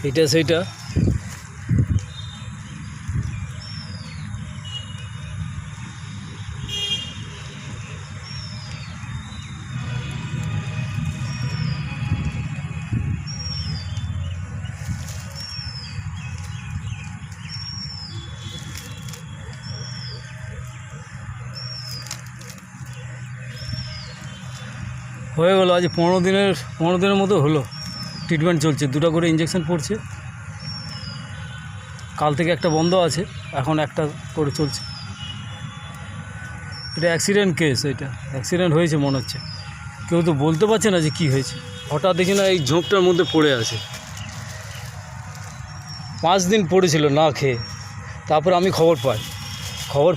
এটা সেইটা হয়ে গেলো। আজ 15 দিনের মতো হলো ট্রিটমেন্ট চলছে, 2টা করে ইঞ্জেকশন পড়ছে। কাল থেকে একটা বন্ধ আছে, এখন একটা করে চলছে। এটা অ্যাক্সিডেন্ট কেস, এটা অ্যাক্সিডেন্ট হয়েছে মনে হচ্ছে। কেউ তো বলতে পারছে না যে কী হয়েছে। হঠাৎ দেখি না এই ঝোঁকটার মধ্যে পড়ে আছে। 5 দিন পড়েছিল না খেয়ে। তারপর আমি খবর পাই, খবর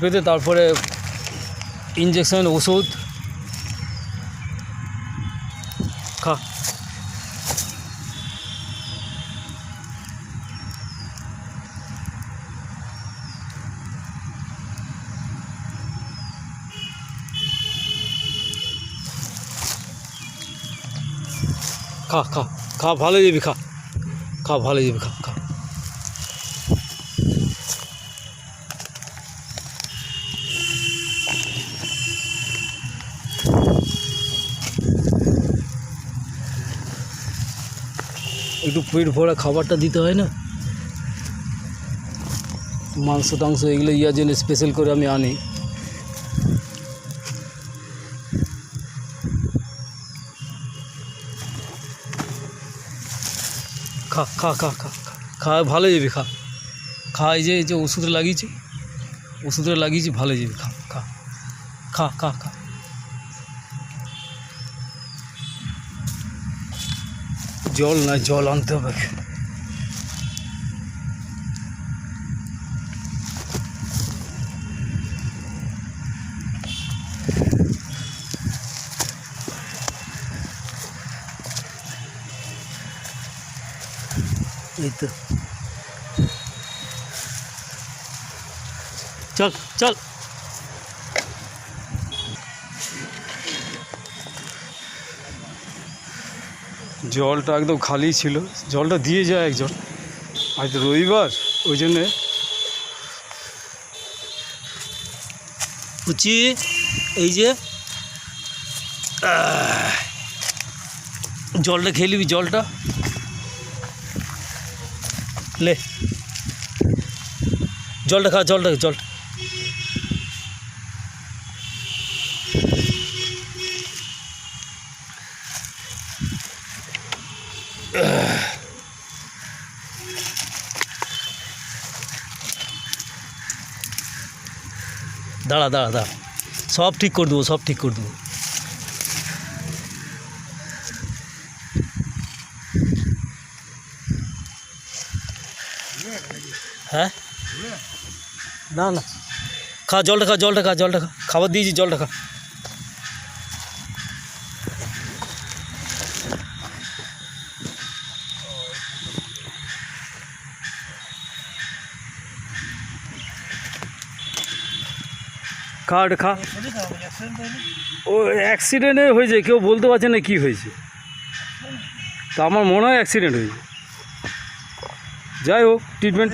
পেতে তারপরে ইঞ্জেকশন ওষুধ খা। খা খা খা, ভালো যাবি, খা খা, ভালো যাবি, খা খা। একটু পেট ভরা খাবারটা দিতে হয় না, মাংস টাংস এগুলো ইয়ার জন্য স্পেশাল করে আমি আনি। খা খা খা খা খা, ভালো যাবি, খা খা। এই যে ওষুধটা লাগিয়েছি, ভালো যাবি, খা খা খা খা খা। জল আনতে হবে। এই তো চল চল। জলটা একদম খালি ছিল, জলটা দিয়ে যায় একজন। আজ তো রবিবার, ওই জন্যে কুচি এই যে জলটা খেয়ে নিবি, জলটা লে, জলটা খা, জলটা দাঁড়া, সব ঠিক করে দেবো। হ্যাঁ না খা, জলটা খা, খাবার দিয়েছি, জলটা খা। খা। ও অ্যাক্সিডেন্টে হয়েছে, কেউ বলতে পারছে না কী হয়েছে। তা আমার মনে হয় অ্যাক্সিডেন্ট হয়েছে। যাই হোক, ট্রিটমেন্ট